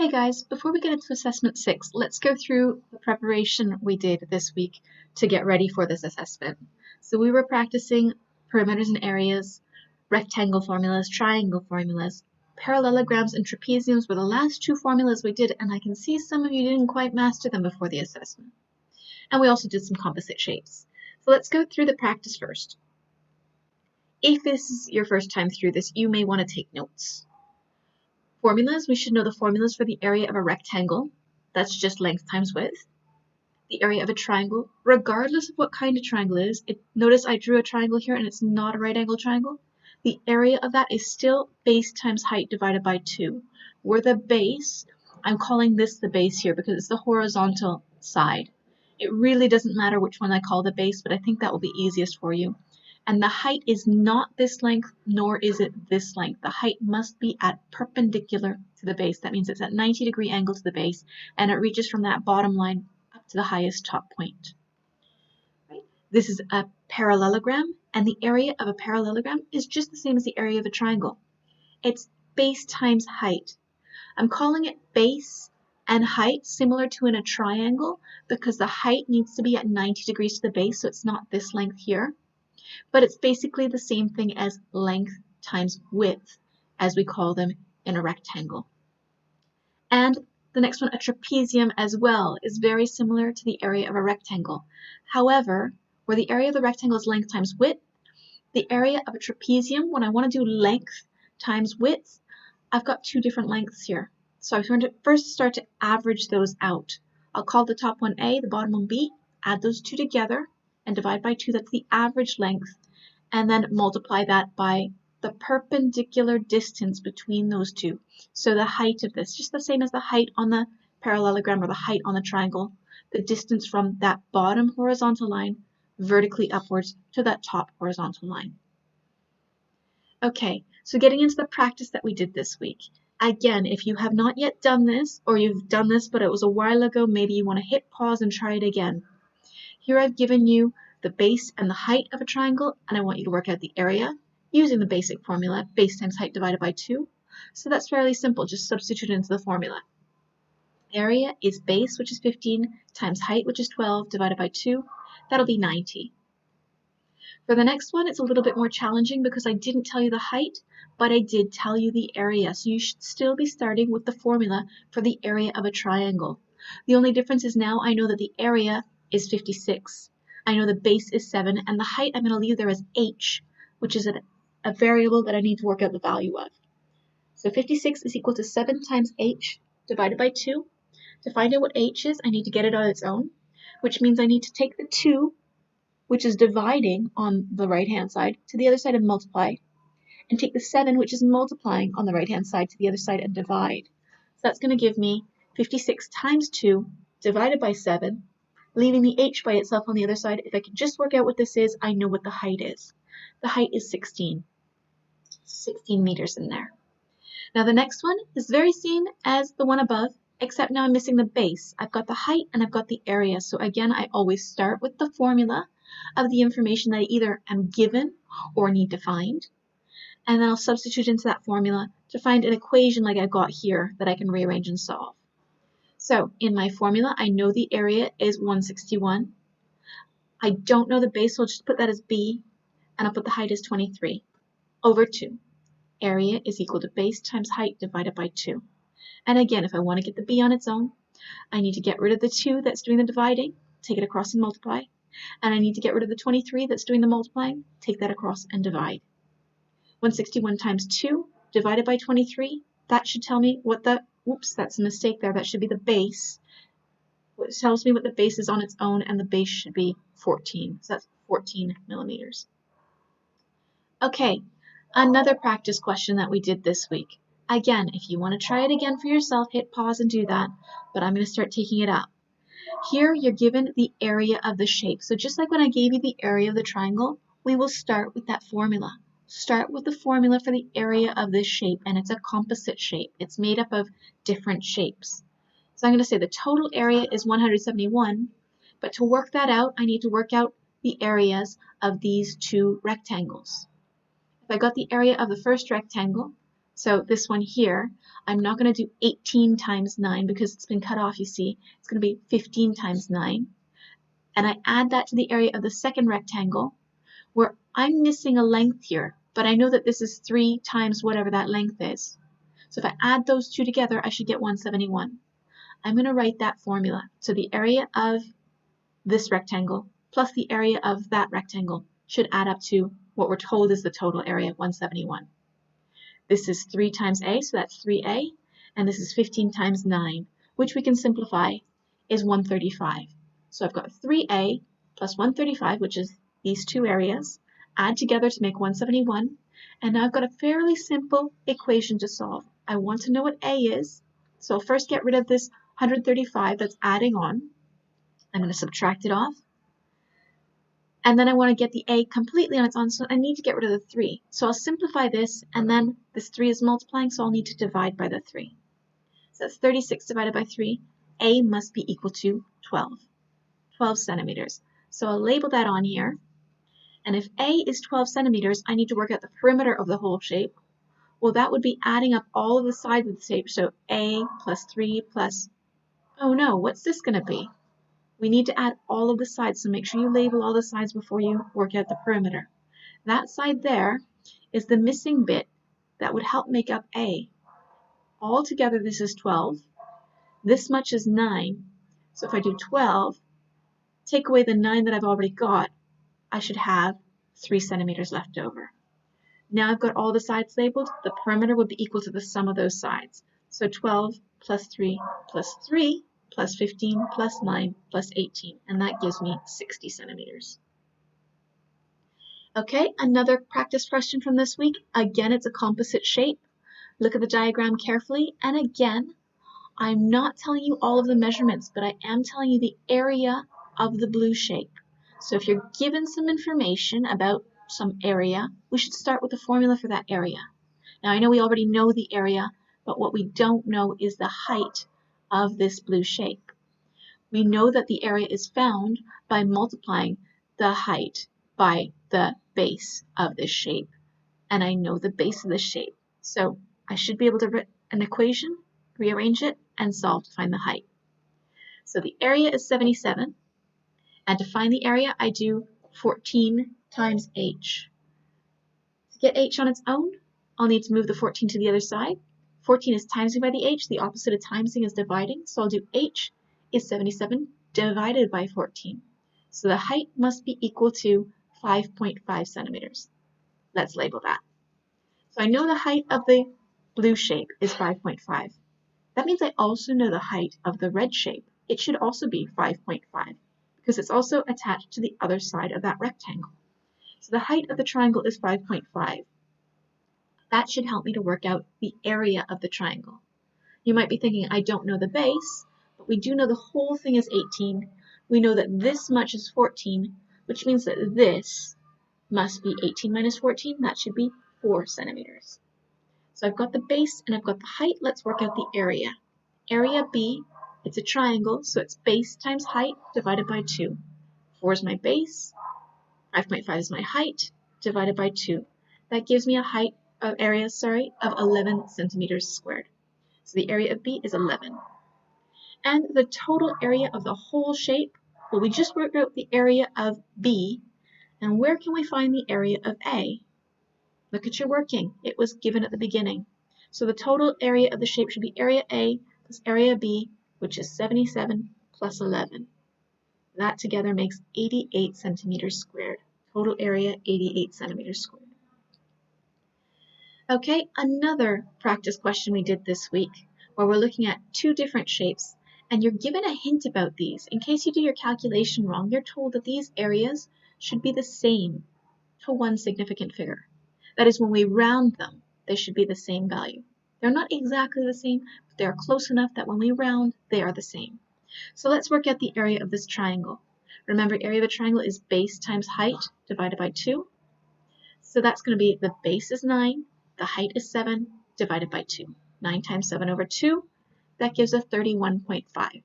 Hey guys, before we get into assessment 6, let's go through the preparation we did this week to get ready for this assessment. So we were practicing perimeters and areas, rectangle formulas, triangle formulas, parallelograms and trapeziums were the last two formulas we did, and I can see some of you didn't quite master them before the assessment. And we also did some composite shapes. So let's go through the practice first. If this is your first time through this, you may want to take notes. Formulas, we should know the formulas for the area of a rectangle. That's just length times width. The area of a triangle, regardless of what kind of triangle it is. Notice I drew a triangle here and it's not a right angle triangle. The area of that is still base times height divided by 2. Where the base, I'm calling this the base here because it's the horizontal side. It really doesn't matter which one I call the base, but I think that will be easiest for you. And the height is not this length, nor is it this length. The height must be at perpendicular to the base. That means it's at 90-degree angle to the base, and it reaches from that bottom line up to the highest top point. Right? This is a parallelogram, and the area of a parallelogram is just the same as the area of a triangle. It's base times height. I'm calling it base and height, similar to in a triangle, because the height needs to be at 90 degrees to the base, so it's not this length here. But it's basically the same thing as length times width, as we call them in a rectangle. And the next one, a trapezium as well, is very similar to the area of a rectangle. However, where the area of the rectangle is length times width, the area of a trapezium, when I want to do length times width, I've got two different lengths here. So I'm going to first start to average those out. I'll call the top one A, the bottom one B, add those two together, and divide by 2, that's the average length, and then multiply that by the perpendicular distance between those two. So the height of this, just the same as the height on the parallelogram or the height on the triangle, the distance from that bottom horizontal line vertically upwards to that top horizontal line. Okay, so getting into the practice that we did this week. Again, if you have not yet done this, or you've done this but it was a while ago, maybe you want to hit pause and try it again. Here I've given you the base and the height of a triangle, and I want you to work out the area using the basic formula, base times height divided by 2. So that's fairly simple, just substitute into the formula. Area is base, which is 15, times height, which is 12, divided by 2. That'll be 90. For the next one, it's a little bit more challenging because I didn't tell you the height, but I did tell you the area. So you should still be starting with the formula for the area of a triangle. The only difference is now I know that the area is 56. I know the base is 7, and the height I'm going to leave there as h, which is a variable that I need to work out the value of. So 56 is equal to 7 times h divided by 2. To find out what h is, I need to get it on its own, which means I need to take the 2, which is dividing on the right-hand side, to the other side and multiply, and take the 7, which is multiplying on the right-hand side, to the other side and divide. So that's going to give me 56 times 2 divided by 7, leaving the h by itself on the other side. If I can just work out what this is, I know what the height is. The height is 16 meters in there. Now the next one is very same as the one above, except now I'm missing the base. I've got the height and I've got the area. So again, I always start with the formula of the information that I either am given or need to find. And then I'll substitute into that formula to find an equation like I've got here that I can rearrange and solve. So in my formula, I know the area is 161. I don't know the base, so I'll just put that as B, and I'll put the height as 23 over 2. Area is equal to base times height divided by 2. And again, if I want to get the B on its own, I need to get rid of the 2 that's doing the dividing, take it across and multiply. And I need to get rid of the 23 that's doing the multiplying, take that across and divide. 161 times 2 divided by 23, that should tell me what the, oops, that's a mistake there, that should be the base. It tells me what the base is on its own, and the base should be 14, so that's 14 millimeters. Okay, another practice question that we did this week. Again, if you want to try it again for yourself, hit pause and do that, but I'm going to start taking it up. Here you're given the area of the shape. So just like when I gave you the area of the triangle, we will start with that formula. Start with the formula for the area of this shape, and it's a composite shape. It's made up of different shapes. So I'm going to say the total area is 171, but to work that out, I need to work out the areas of these two rectangles. If I got the area of the first rectangle, So this one here, I'm not going to do 18 times 9 because it's been cut off, you see. It's going to be 15 times 9. And I add that to the area of the second rectangle, where I'm missing a length here, but I know that this is 3 times whatever that length is. So if I add those two together, I should get 171. I'm going to write that formula. So the area of this rectangle plus the area of that rectangle should add up to what we're told is the total area, 171. This is 3 times a, so that's 3a, and this is 15 times 9, which we can simplify is 135. So I've got 3a plus 135, which is these two areas, add together to make 171, and now I've got a fairly simple equation to solve. I want to know what a is, so I'll first get rid of this 135 that's adding on. I'm going to subtract it off. And then I want to get the a completely on its own, so I need to get rid of the 3. So I'll simplify this, and then this 3 is multiplying, so I'll need to divide by the 3. So that's 36 divided by 3. A must be equal to 12 centimeters. So I'll label that on here. And if a is 12 centimeters, I need to work out the perimeter of the whole shape. Well, that would be adding up all of the sides of the shape. So a plus 3 plus, oh no, what's this going to be? We need to add all of the sides, so make sure you label all the sides before you work out the perimeter. That side there is the missing bit that would help make up A. Altogether, this is 12. This much is 9. So if I do 12, take away the 9 that I've already got, I should have 3 centimeters left over. Now I've got all the sides labeled. The perimeter would be equal to the sum of those sides. So 12 plus 3 plus 3 plus 15 plus 9 plus 18, and that gives me 60 centimeters. Okay, another practice question from this week. Again, it's a composite shape. Look at the diagram carefully, and again, I'm not telling you all of the measurements, but I am telling you the area of the blue shape. So if you're given some information about some area, we should start with the formula for that area. Now, I know we already know the area, but what we don't know is the height of this blue shape. We know that the area is found by multiplying the height by the base of this shape. And I know the base of this shape. So I should be able to write an equation, rearrange it, and solve to find the height. So the area is 77. And to find the area, I do 14 times h. To get h on its own, I'll need to move the 14 to the other side. 14 is timesing by the h. The opposite of timesing is dividing. So I'll do h is 77 divided by 14. So the height must be equal to 5.5 centimeters. Let's label that. So I know the height of the blue shape is 5.5. That means I also know the height of the red shape. It should also be 5.5 because it's also attached to the other side of that rectangle. So the height of the triangle is 5.5. That should help me to work out the area of the triangle. You might be thinking, I don't know the base, but we do know the whole thing is 18. We know that this much is 14, which means that this must be 18 minus 14. That should be 4 centimeters. So I've got the base and I've got the height. Let's work out the area. Area B, it's a triangle, so it's base times height divided by 2. 4 is my base, 5.5 is my height, divided by 2. That gives me a area of 11 centimeters squared. So the area of B is 11. And the total area of the whole shape, well, we just worked out the area of B, and where can we find the area of A? Look at your working. It was given at the beginning. So the total area of the shape should be area A plus area B, which is 77 plus 11. That together makes 88 centimeters squared. Total area, 88 centimeters squared. Okay, another practice question we did this week, where we're looking at two different shapes, and you're given a hint about these. In case you do your calculation wrong, you're told that these areas should be the same to one significant figure. That is, when we round them, they should be the same value. They're not exactly the same, but they are close enough that when we round, they are the same. So let's work out the area of this triangle. Remember, area of a triangle is base times height divided by 2. So that's going to be the base is 9, the height is 7, divided by 2. 9 times 7 over 2, that gives us 31.5.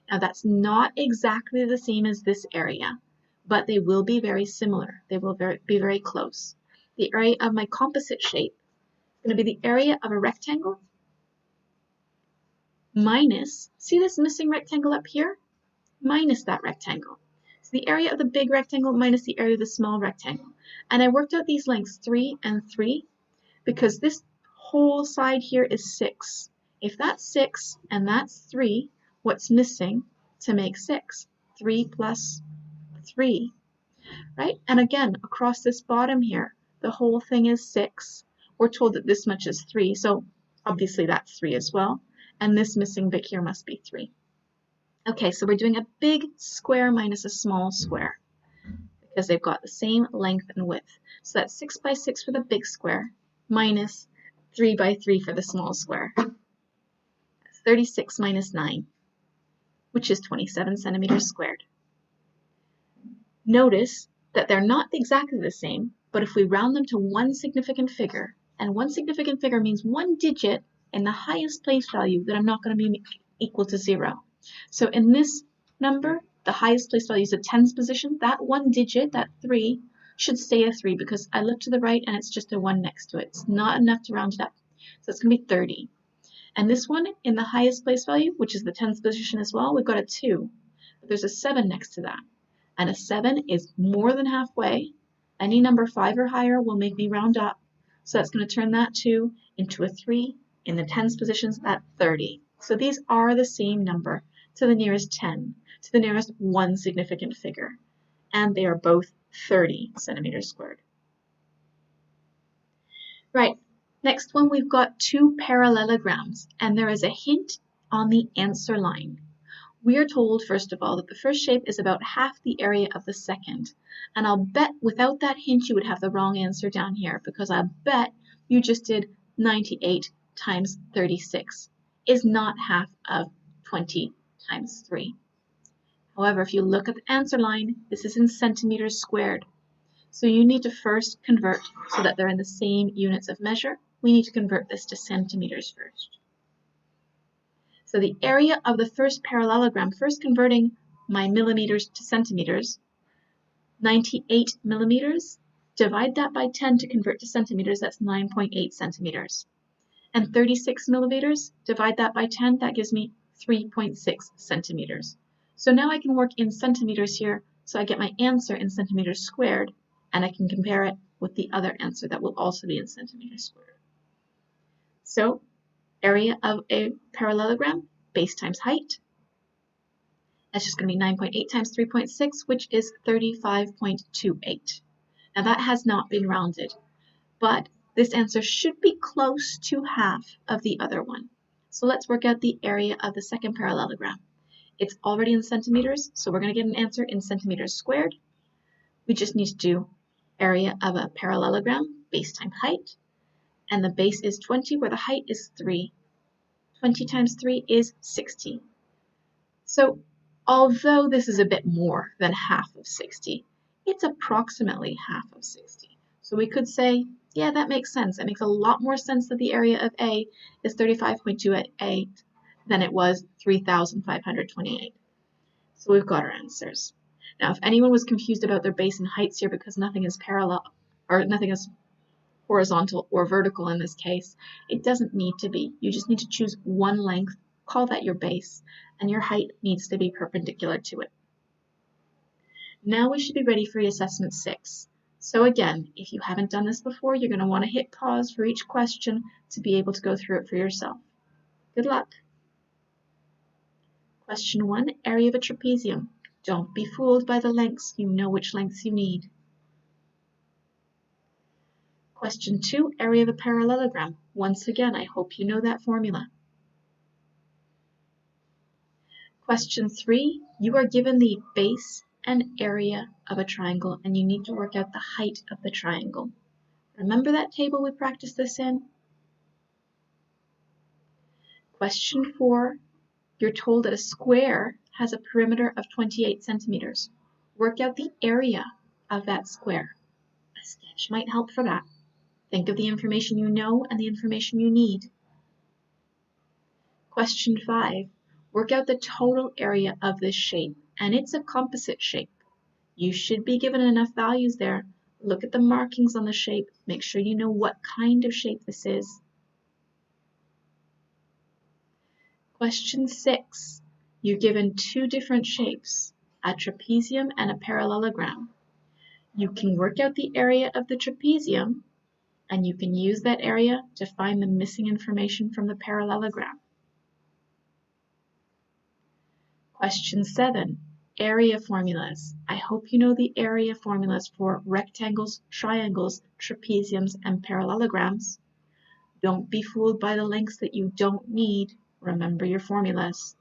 Now that's not exactly the same as this area, but they will be very similar. They will be very close. The area of my composite shape going to be the area of a rectangle minus, see this missing rectangle up here? Minus that rectangle. So the area of the big rectangle minus the area of the small rectangle. And I worked out these lengths 3 and 3 because this whole side here is 6. If that's 6 and that's 3, what's missing to make 6? 3 plus 3, right? And again, across this bottom here, the whole thing is 6. We're told that this much is 3, so obviously that's 3 as well. And this missing bit here must be 3. Okay, so we're doing a big square minus a small square because they've got the same length and width. So that's 6 by 6 for the big square minus 3 by 3 for the small square. That's 36 minus 9, which is 27 centimeters squared. Notice that they're not exactly the same, but if we round them to one significant figure, and one significant figure means one digit in the highest place value, that I'm not going to be equal to 0. So in this number, the highest place value is the tens position. That one digit, that 3, should stay a 3 because I look to the right and it's just a 1 next to it. It's not enough to round it up. So it's going to be 30. And this one, in the highest place value, which is the tens position as well, we've got a 2. But there's a 7 next to that. And a 7 is more than halfway. Any number 5 or higher will make me round up. So that's going to turn that 2 into a 3 in the tens positions at 30. So these are the same number to the nearest 10, to the nearest one significant figure. And they are both 30 centimeters squared. Right, next one we've got two parallelograms, and there is a hint on the answer line. We are told, first of all, that the first shape is about half the area of the second. And I'll bet without that hint you would have the wrong answer down here, because I bet you just did 98 times 36 is not half of 20 times 3. However, if you look at the answer line, this is in centimeters squared. So you need to first convert so that they're in the same units of measure. We need to convert this to centimeters first. So the area of the first parallelogram, first converting my millimeters to centimeters, 98 millimeters, divide that by 10 to convert to centimeters, that's 9.8 centimeters. And 36 millimeters, divide that by 10, that gives me 3.6 centimeters. So now I can work in centimeters here, so I get my answer in centimeters squared, and I can compare it with the other answer that will also be in centimeters squared. So area of a parallelogram, base times height. That's just going to be 9.8 times 3.6, which is 35.28. Now that has not been rounded, but this answer should be close to half of the other one. So let's work out the area of the second parallelogram. It's already in centimeters, so we're going to get an answer in centimeters squared. We just need to do area of a parallelogram, base times height, and the base is 20 where the height is 3. 20 times 3 is 60. So although this is a bit more than half of 60, it's approximately half of 60. So we could say, yeah, that makes sense. It makes a lot more sense that the area of A is 35.28 than it was 3,528. So we've got our answers. Now, if anyone was confused about their base and heights here because nothing is parallel or nothing is horizontal or vertical in this case, it doesn't need to be. You just need to choose one length, call that your base, and your height needs to be perpendicular to it. Now we should be ready for assessment 6. So again, if you haven't done this before, you're going to want to hit pause for each question to be able to go through it for yourself. Good luck. Question 1, area of a trapezium. Don't be fooled by the lengths. You know which lengths you need. Question 2, area of a parallelogram. Once again, I hope you know that formula. Question 3, you are given the base and area of a triangle, and you need to work out the height of the triangle. Remember that table we practiced this in? Question 4, you're told that a square has a perimeter of 28 centimeters. Work out the area of that square. A sketch might help for that. Think of the information you know and the information you need. Question 5, work out the total area of this shape, and it's a composite shape. You should be given enough values there, Look at the markings on the shape. Make sure you know what kind of shape this is. Question 6. You're given two different shapes, a trapezium and a parallelogram. You can work out the area of the trapezium, and you can use that area to find the missing information from the parallelogram. Question 7. Area formulas. I hope you know the area formulas for rectangles, triangles, trapeziums, and parallelograms. Don't be fooled by the lengths that you don't need. Remember your formulas.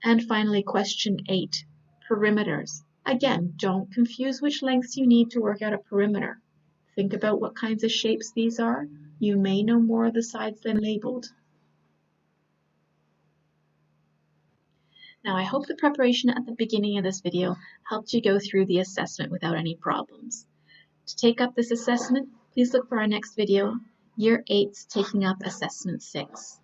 And finally, question 8, perimeters. Again, don't confuse which lengths you need to work out a perimeter. Think about what kinds of shapes these are. You may know more of the sides than labeled. Now, I hope the preparation at the beginning of this video helped you go through the assessment without any problems. To take up this assessment, please look for our next video, Year 8's taking up Assessment 6.